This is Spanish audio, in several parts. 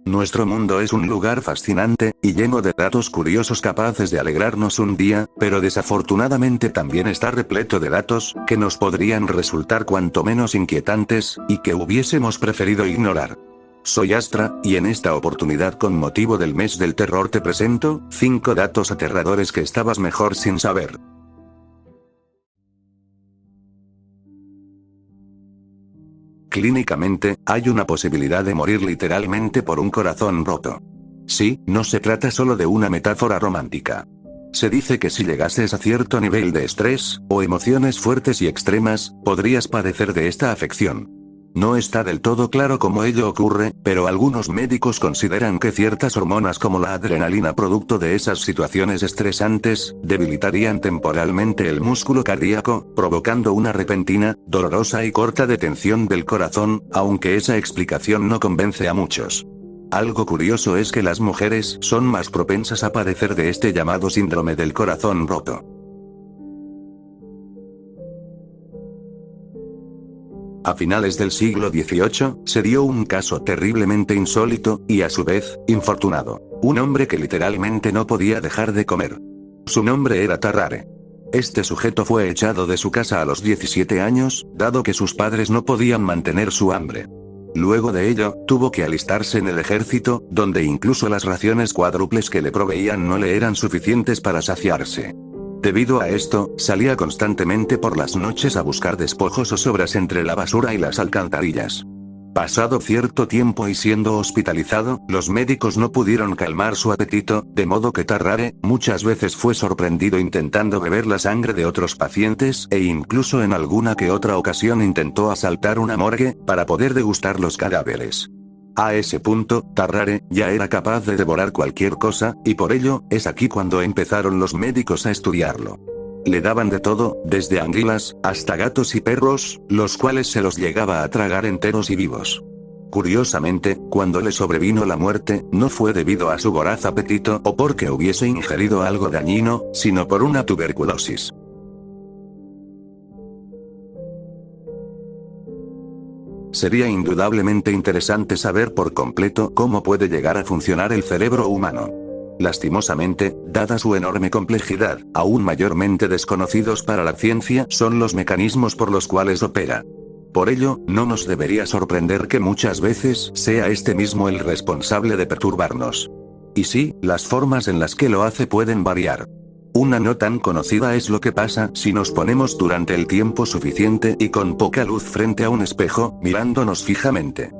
Nuestro mundo es un lugar fascinante, y lleno de datos curiosos capaces de alegrarnos un día, pero desafortunadamente también está repleto de datos, que nos podrían resultar cuanto menos inquietantes, y que hubiésemos preferido ignorar. Soy Astra, y en esta oportunidad con motivo del mes del terror te presento, 5 datos aterradores que estabas mejor sin saber. Clínicamente, hay una posibilidad de morir literalmente por un corazón roto. Sí, no se trata solo de una metáfora romántica. Se dice que si llegases a cierto nivel de estrés, o emociones fuertes y extremas, podrías padecer de esta afección. No está del todo claro cómo ello ocurre, pero algunos médicos consideran que ciertas hormonas como la adrenalina producto de esas situaciones estresantes, debilitarían temporalmente el músculo cardíaco, provocando una repentina, dolorosa y corta detención del corazón, aunque esa explicación no convence a muchos. Algo curioso es que las mujeres son más propensas a padecer de este llamado síndrome del corazón roto. A finales del siglo XVIII, se dio un caso terriblemente insólito, y a su vez, infortunado. Un hombre que literalmente no podía dejar de comer. Su nombre era Tarrare. Este sujeto fue echado de su casa a los 17 años, dado que sus padres no podían mantener su hambre. Luego de ello, tuvo que alistarse en el ejército, donde incluso las raciones cuádruples que le proveían no le eran suficientes para saciarse. Debido a esto, salía constantemente por las noches a buscar despojos o sobras entre la basura y las alcantarillas. Pasado cierto tiempo y siendo hospitalizado, los médicos no pudieron calmar su apetito, de modo que Tarrare, muchas veces fue sorprendido intentando beber la sangre de otros pacientes, e incluso en alguna que otra ocasión intentó asaltar una morgue, para poder degustar los cadáveres. A ese punto, Tarrare ya era capaz de devorar cualquier cosa, y por ello, es aquí cuando empezaron los médicos a estudiarlo. Le daban de todo, desde anguilas, hasta gatos y perros, los cuales se los llegaba a tragar enteros y vivos. Curiosamente, cuando le sobrevino la muerte, no fue debido a su voraz apetito o porque hubiese ingerido algo dañino, sino por una tuberculosis. Sería indudablemente interesante saber por completo cómo puede llegar a funcionar el cerebro humano. Lastimosamente, dada su enorme complejidad, aún mayormente desconocidos para la ciencia son los mecanismos por los cuales opera. Por ello, no nos debería sorprender que muchas veces sea este mismo el responsable de perturbarnos. Y sí, las formas en las que lo hace pueden variar. Una no tan conocida es lo que pasa si nos ponemos durante el tiempo suficiente y con poca luz frente a un espejo, mirándonos fijamente.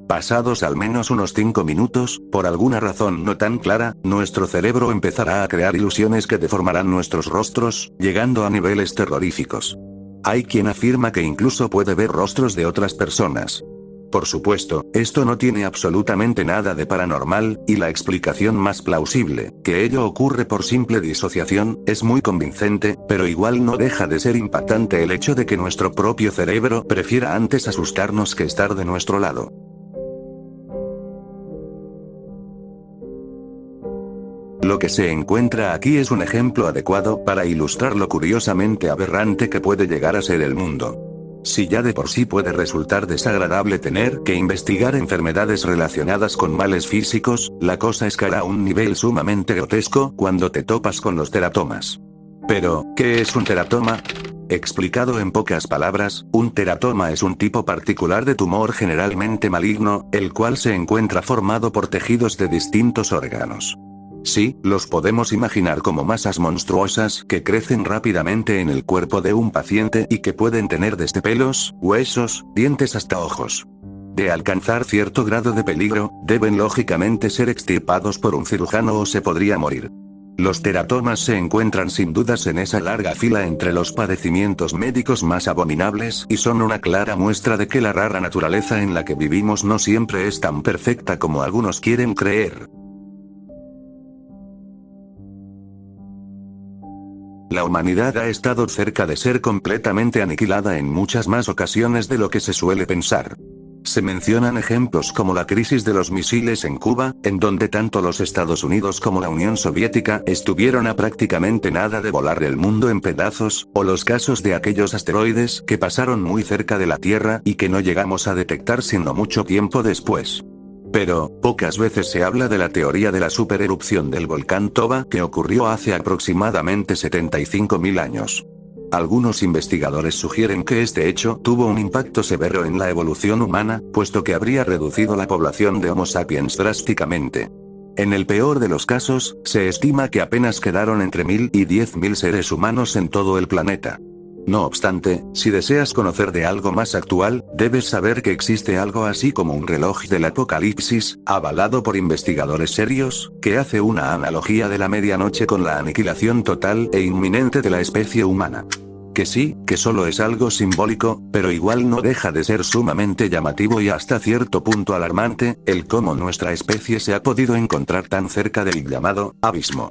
Pasados al menos unos 5 minutos, por alguna razón no tan clara, nuestro cerebro empezará a crear ilusiones que deformarán nuestros rostros, llegando a niveles terroríficos. Hay quien afirma que incluso puede ver rostros de otras personas. Por supuesto, esto no tiene absolutamente nada de paranormal, y la explicación más plausible, que ello ocurre por simple disociación, es muy convincente, pero igual no deja de ser impactante el hecho de que nuestro propio cerebro prefiera antes asustarnos que estar de nuestro lado. Lo que se encuentra aquí es un ejemplo adecuado para ilustrar lo curiosamente aberrante que puede llegar a ser el mundo. Si ya de por sí puede resultar desagradable tener que investigar enfermedades relacionadas con males físicos, la cosa escala a un nivel sumamente grotesco cuando te topas con los teratomas. Pero, ¿qué es un teratoma? Explicado en pocas palabras, un teratoma es un tipo particular de tumor generalmente maligno, el cual se encuentra formado por tejidos de distintos órganos. Sí, los podemos imaginar como masas monstruosas que crecen rápidamente en el cuerpo de un paciente y que pueden tener desde pelos, huesos, dientes hasta ojos. De alcanzar cierto grado de peligro, deben lógicamente ser extirpados por un cirujano o se podría morir. Los teratomas se encuentran sin dudas en esa larga fila entre los padecimientos médicos más abominables y son una clara muestra de que la rara naturaleza en la que vivimos no siempre es tan perfecta como algunos quieren creer. La humanidad ha estado cerca de ser completamente aniquilada en muchas más ocasiones de lo que se suele pensar. Se mencionan ejemplos como la crisis de los misiles en Cuba, en donde tanto los Estados Unidos como la Unión Soviética estuvieron a prácticamente nada de volar el mundo en pedazos, o los casos de aquellos asteroides que pasaron muy cerca de la Tierra y que no llegamos a detectar sino mucho tiempo después. Pero, pocas veces se habla de la teoría de la supererupción del volcán Toba que ocurrió hace aproximadamente 75.000 años. Algunos investigadores sugieren que este hecho tuvo un impacto severo en la evolución humana, puesto que habría reducido la población de Homo sapiens drásticamente. En el peor de los casos, se estima que apenas quedaron entre 1000 y 10.000 seres humanos en todo el planeta. No obstante, si deseas conocer de algo más actual, debes saber que existe algo así como un reloj del apocalipsis, avalado por investigadores serios, que hace una analogía de la medianoche con la aniquilación total e inminente de la especie humana. Que sí, que solo es algo simbólico, pero igual no deja de ser sumamente llamativo y hasta cierto punto alarmante, el cómo nuestra especie se ha podido encontrar tan cerca del llamado abismo.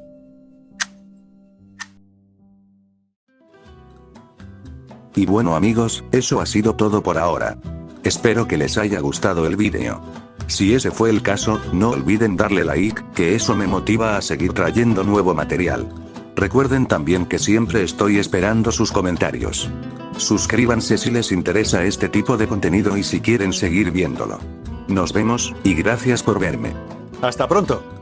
Y bueno amigos, eso ha sido todo por ahora. Espero que les haya gustado el vídeo. Si ese fue el caso, no olviden darle like, que eso me motiva a seguir trayendo nuevo material. Recuerden también que siempre estoy esperando sus comentarios. Suscríbanse si les interesa este tipo de contenido y si quieren seguir viéndolo. Nos vemos, y gracias por verme. ¡Hasta pronto!